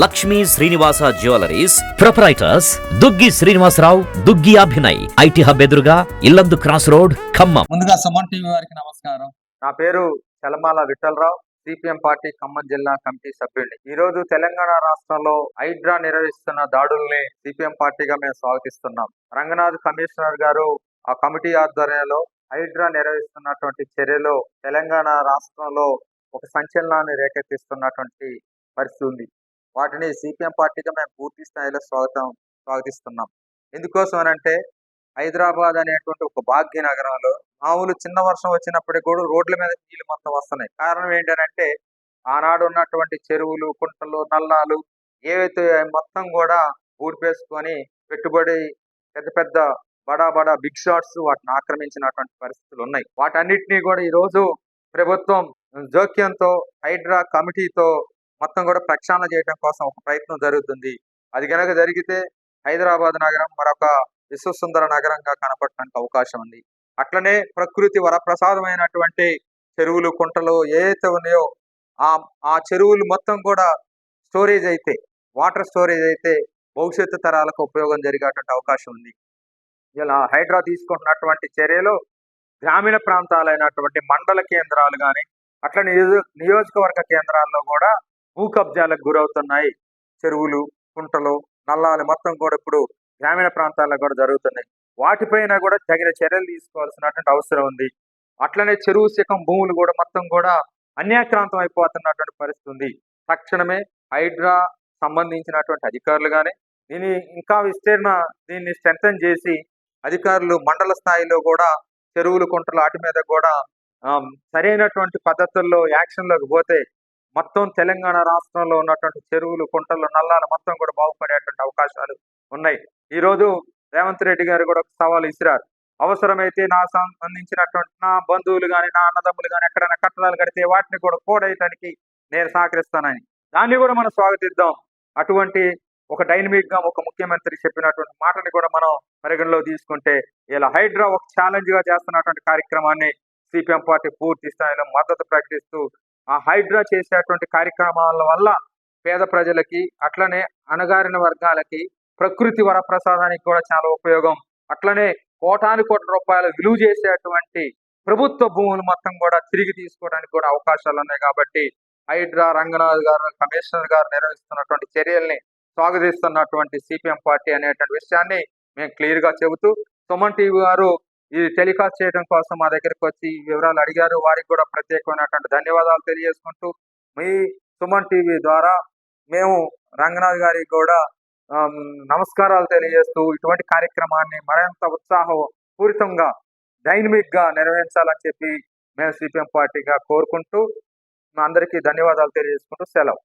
Lakshmi Srinivasa jewellers proprietors Duggi Srinivasarao, Duggi Abhinay, IT hub ఎదురుగా Yellandu cross road, Khammam. ముందుగా Suman TV వారికి నమస్కారం. నా పేరు చలమాల విఠలరావు, సిపిఎం పార్టీ ఖమ్మం జిల్లా కమిటీ సభ్యుడిని. ఈ రోజు తెలంగాణ రాష్ట్రంలో హైడ్రా నిర్వహిస్తున్న దాడుల్ని సిపిఎం పార్టీగా మేము స్వాగతిస్తున్నాం. రంగనాథ్ కమిషనర్ గారు ఆ కమిటీ ఆధ్వర్యంలో హైడ్రా నిర్వహిస్తున్నటువంటి చర్యలో తెలంగాణ రాష్ట్రంలో ఒక సంచలనాన్ని రేకెత్తిస్తున్నటువంటి పరిస్థితి ఉంది. వాటిని సిపిఎం పార్టీగా మేము పూర్తి స్థాయిలో స్వాగతిస్తున్నాం. ఎందుకోసం అనంటే హైదరాబాద్ అనేటువంటి ఒక భాగ్య నగరంలో మామూలు చిన్న వర్షం వచ్చినప్పటికీ కూడా రోడ్ల మీద నీళ్లు మొత్తం వస్తున్నాయి. కారణం ఏంటంటే ఆనాడు ఉన్నటువంటి చెరువులు, కుంటలు, నల్లాలు ఏవైతే మొత్తం కూడా ఊడిపేసుకొని పెట్టుబడి పెద్ద పెద్ద బడా బిగ్ షాట్స్ వాటిని ఆక్రమించినటువంటి పరిస్థితులు ఉన్నాయి. వాటన్నిటినీ కూడా ఈ రోజు ప్రభుత్వం జోక్యంతో హైడ్రా కమిటీతో మొత్తం కూడా ప్రక్షాళన చేయడం కోసం ఒక ప్రయత్నం జరుగుతుంది. అది కనుక జరిగితే హైదరాబాద్ నగరం మరొక విశ్వసుందర నగరంగా కనపడటానికి అవకాశం ఉంది. అట్లనే ప్రకృతి వరప్రసాదమైనటువంటి చెరువులు, కుంటలు ఏవైతే ఉన్నాయో ఆ చెరువులు మొత్తం కూడా స్టోరేజ్ అయితే, వాటర్ స్టోరేజ్ అయితే భవిష్యత్తు తరాలకు ఉపయోగం జరిగేటువంటి అవకాశం ఉంది. ఇలా హైడ్రా తీసుకుంటున్నటువంటి చర్యలు గ్రామీణ ప్రాంతాలైనటువంటి మండల కేంద్రాలు కానీ అట్లా నియోజకవర్గ కేంద్రాల్లో కూడా భూ కబ్జాలకు గురవుతున్నాయి. చెరువులు, కుంటలు, నల్లాలు మొత్తం కూడా ఇప్పుడు గ్రామీణ ప్రాంతాల్లో కూడా జరుగుతున్నాయి. వాటిపైన కూడా తగిన చర్యలు తీసుకోవాల్సినటువంటి అవసరం ఉంది. అట్లనే చెరువు శకం భూములు కూడా మొత్తం కూడా అన్యాక్రాంతం అయిపోతున్నటువంటి పరిస్థితి ఉంది. తక్షణమే హైడ్రా సంబంధించినటువంటి అధికారులు కానీ దీన్ని ఇంకా దీన్ని స్ట్రెంథన్ చేసి అధికారులు మండల స్థాయిలో కూడా చెరువులు, కుంటలు వాటి మీద కూడా సరైనటువంటి పద్ధతుల్లో యాక్షన్లోకి పోతే మొత్తం తెలంగాణ రాష్ట్రంలో ఉన్నటువంటి చెరువులు, కుంటలు, నల్లాలు మొత్తం కూడా బాగుపడేటువంటి అవకాశాలు ఉన్నాయి. ఈ రోజు రేవంత్ రెడ్డి గారు కూడా ఒక సవాల్ ఇసిరారు. అవసరమైతే నా సంబంధించినటువంటి నా బంధువులు కానీ, నా అన్నదమ్ములు కానీ ఎక్కడైనా కట్టడాలు కడితే వాటిని కూడా కోడేయటానికి నేను సహకరిస్తానని, దాన్ని కూడా మనం స్వాగతిద్దాం. అటువంటి ఒక డైనమిక్ గా ఒక ముఖ్యమంత్రి చెప్పినటువంటి మాటని కూడా మనం పరిగణలో తీసుకుంటే ఇలా హైడ్రా ఒక ఛాలెంజ్ గా చేస్తున్నటువంటి కార్యక్రమాన్ని సిపిఎం పార్టీ పూర్తి స్థాయిలో మద్దతు ప్రకటిస్తూ ఆ హైడ్రా చేసేటువంటి కార్యక్రమాల వల్ల పేద ప్రజలకి అట్లనే అణగారిన వర్గాలకి ప్రకృతి వరప్రసాదానికి కూడా చాలా ఉపయోగం. అట్లనే కోటాను కోట్ల రూపాయలు విలువ చేసేటువంటి ప్రభుత్వ భూములు మొత్తం కూడా తిరిగి తీసుకోవడానికి కూడా అవకాశాలు ఉన్నాయి. కాబట్టి హైడ్రా రంగనాథ్ గారు కమిషనర్ గారు నిర్వహిస్తున్నటువంటి చర్యల్ని స్వాగతిస్తున్నటువంటి సిపిఎం పార్టీ అనేటువంటి విషయాన్ని మేము క్లియర్ గా చెబుతూ, సుమన్ టీవీ గారు ఈ టెలికాస్ట్ చేయడం కోసం మా దగ్గరికి వచ్చి వివరాలు అడిగారు. వారికి కూడా ప్రత్యేకమైనటువంటి ధన్యవాదాలు తెలియజేసుకుంటూ, మీ సుమన్ టీవీ ద్వారా మేము రంగనాథ్ గారికి కూడా నమస్కారాలు తెలియజేస్తూ ఇటువంటి కార్యక్రమాన్ని మరింత ఉత్సాహపూరితంగా డైనమిక్ గా నిర్వహించాలని చెప్పి మేము సిపిఎం పార్టీగా కోరుకుంటూ అందరికీ ధన్యవాదాలు తెలియజేసుకుంటూ సెలవు.